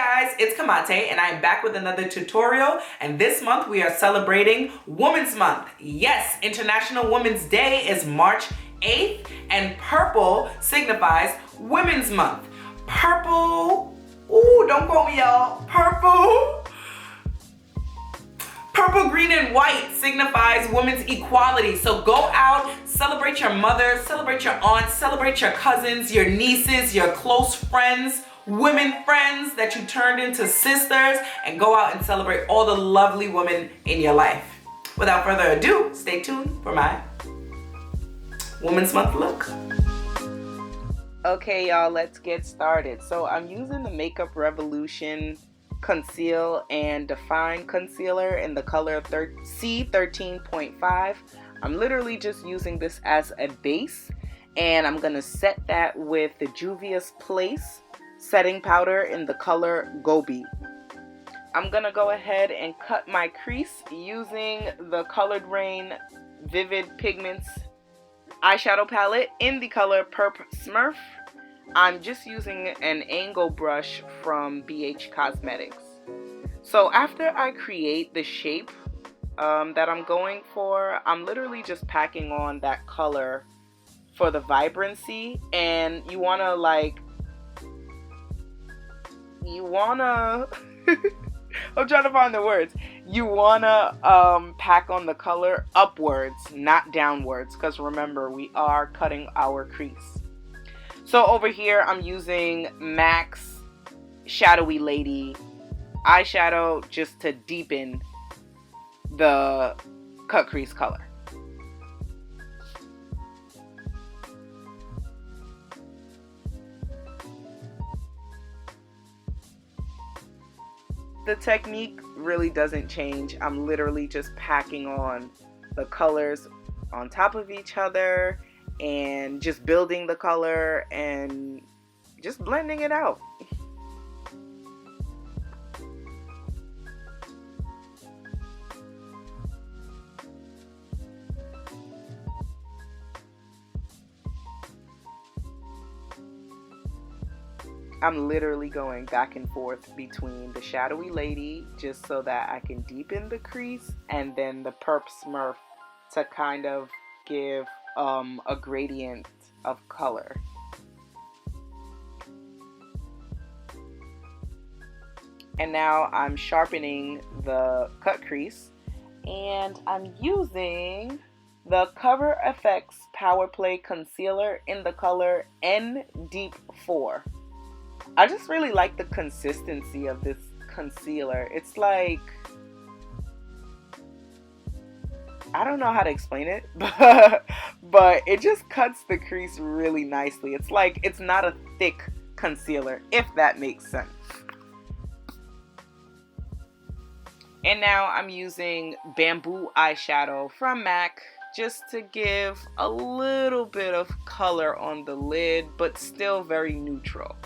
guys, it's Kamate and I'm back with another tutorial, and this month we are celebrating Women's Month. Yes, International Women's Day is March 8th and purple signifies Women's Month. Purple, ooh, don't quote me y'all, Purple, green, and white signifies women's equality. So go out, celebrate your mother, celebrate your aunts, celebrate your cousins, your nieces, your close friends, women friends that you turned into sisters, and go out and celebrate all the lovely women in your life. Without further ado, stay tuned for my Women's Month look. Okay, y'all, let's get started. So I'm using the Makeup Revolution Conceal and Define Concealer in the color C13.5. I'm literally just using this as a base, and I'm gonna set that with the Juvia's Place setting powder in the color Gobi. I'm gonna go ahead and cut my crease using the colored Raine Vivid Pigments eyeshadow palette in the color Perp Smurf. I'm just using an angle brush from NYX Cosmetics. So after I create the shape that I'm going for, I'm literally just packing on that color for the vibrancy, and you wanna I'm trying to find the words. You wanna pack on the color upwards, not downwards, because remember, we are cutting our crease. So over here, I'm using MAC's Shadowy Lady eyeshadow just to deepen the cut crease color. The technique really doesn't change. I'm literally just packing on the colors on top of each other and just building the color and just blending it out. I'm literally going back and forth between the Shadowy Lady just so that I can deepen the crease, and then the Perp Smurf to kind of give a gradient of color. And now I'm sharpening the cut crease, and I'm using the Cover FX Power Play Concealer in the color N Deep 4. I just really like the consistency of this concealer. It's like, I don't know how to explain it, but it just cuts the crease really nicely. It's like, it's not a thick concealer, if that makes sense. And now I'm using Bamboo eyeshadow from MAC just to give a little bit of color on the lid, but still very neutral.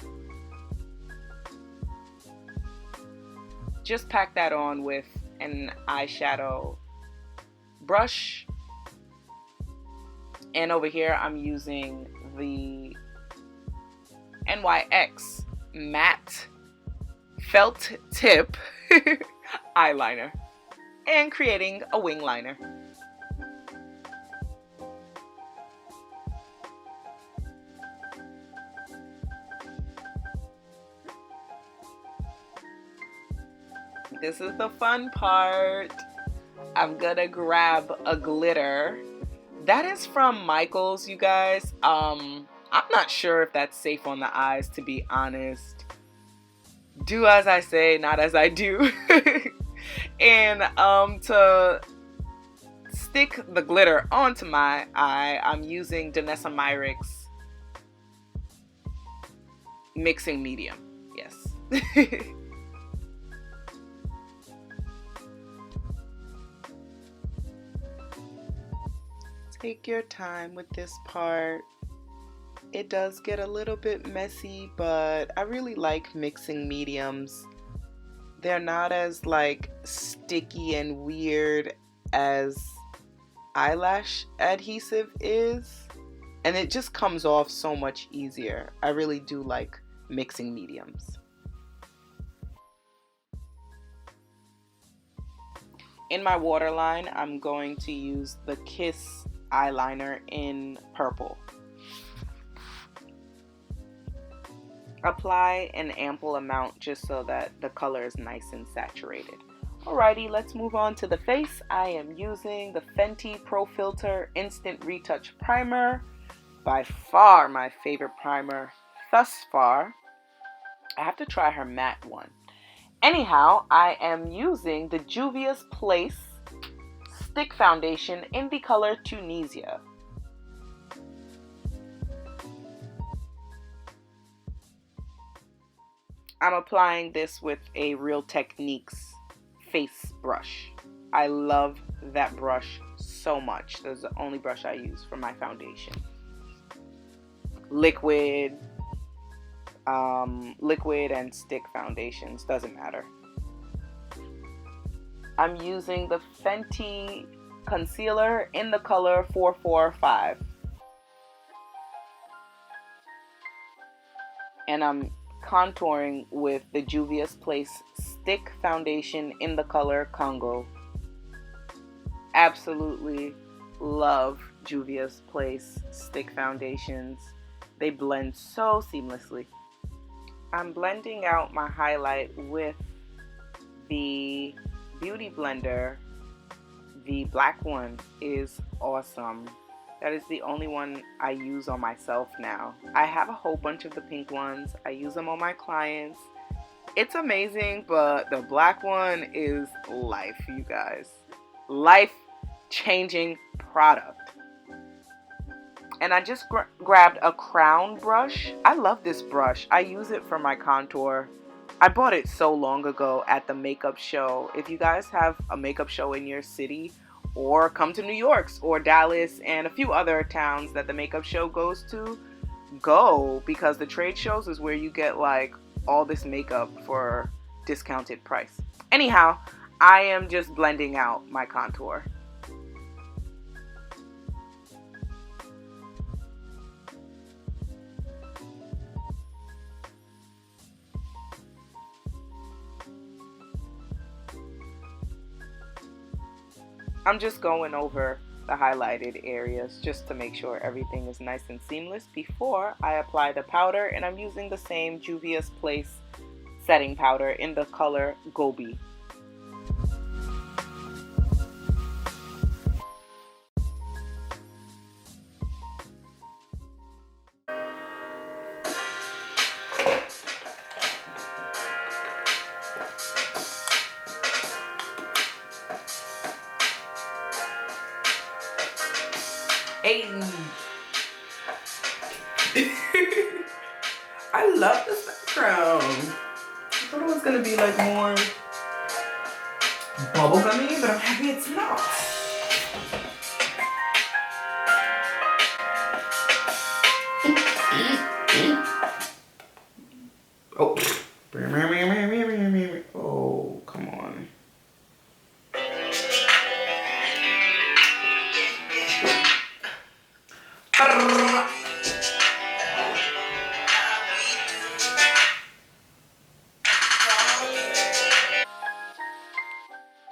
Just pack that on with an eyeshadow brush. And over here I'm using the NYX matte felt tip eyeliner and creating a wing liner. This is the fun part. I'm gonna grab a glitter. That is from Michaels, you guys. I'm not sure if that's safe on the eyes, to be honest. Do as I say, not as I do. And to stick the glitter onto my eye, I'm using Danessa Myricks mixing medium. Yes. Take your time with this part. It does get a little bit messy, but I really like mixing mediums. They're not as like sticky and weird as eyelash adhesive is, and it just comes off so much easier. I really do like mixing mediums. In my waterline, I'm going to use the Kiss eyeliner in purple. Apply an ample amount just so that the color is nice and saturated. Alrighty, let's move on to the face. I am using the Fenty Pro Filter Instant Retouch Primer. By far my favorite primer thus far. I have to try her matte one. Anyhow, I am using the Juvia's Place Stick Foundation in the color Tunisia. I'm applying this with a Real Techniques face brush. I love that brush so much. That's the only brush I use for my foundation. Liquid and stick foundations, doesn't matter. I'm using the Fenty concealer in the color 445. And I'm contouring with the Juvia's Place Stick Foundation in the color Congo. Absolutely love Juvia's Place Stick Foundations. They blend so seamlessly. I'm blending out my highlight with the Beauty Blender. The black one is awesome. That is the only one I use on myself now. I have a whole bunch of the pink ones. I use them on my clients. It's amazing, but the black one is life, you guys. Life-changing product. And I just grabbed a crown brush. I love this brush. I use it for my contour. I bought it so long ago at the makeup show. If you guys have a makeup show in your city, or come to New York or Dallas and a few other towns that the makeup show goes to, go, because the trade shows is where you get like all this makeup for discounted price. Anyhow, I am just blending out my contour. I'm just going over the highlighted areas just to make sure everything is nice and seamless before I apply the powder, and I'm using the same Juvia's Place setting powder in the color Gobi. Hey. I love this background. I thought it was gonna be like more bubblegummy, but I'm happy it's not. Oh. Oh, come on.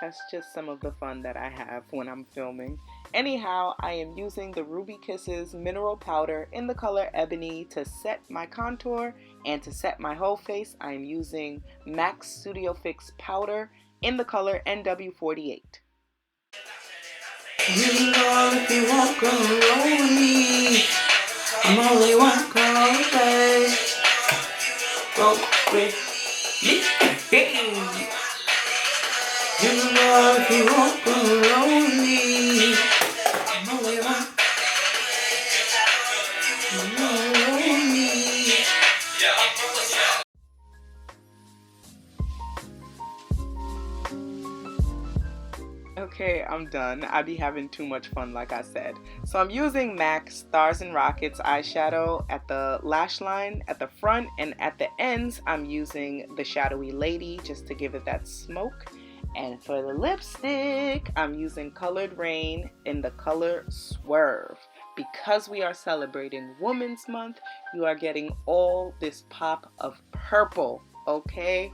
That's just some of the fun that I have when I'm filming. Anyhow, I am using the Ruby Kisses mineral powder in the color Ebony to set my contour, and to set my whole face I am using MAC Studio Fix powder in the color NW48. You know if you walk lonely, I'm only one girl away. Go with me. You know if you walk lonely, I'm only one lonely. Okay, I'm done. I be having too much fun, like I said. So I'm using MAC Stars and Rockets eyeshadow at the lash line, at the front, and at the ends I'm using the Shadowy Lady just to give it that smoke. And for the lipstick, I'm using colored Raine in the color Swerve. Because we are celebrating Women's Month, you are getting all this pop of purple, okay?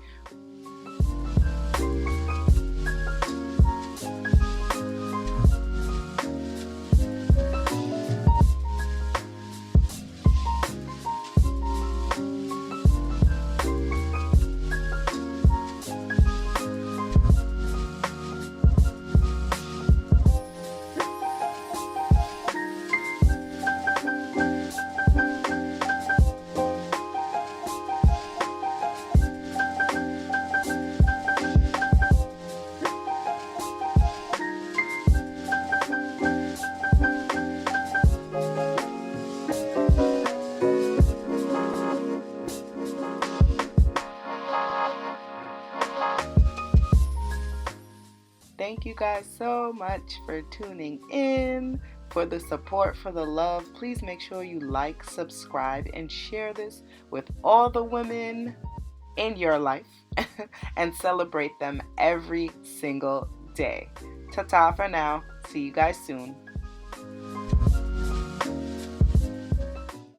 thank you guys so much for tuning in, for the support, for the love. Please make sure you like, subscribe, and share this with all the women in your life and celebrate them every single day. Ta-ta for now. See you guys soon.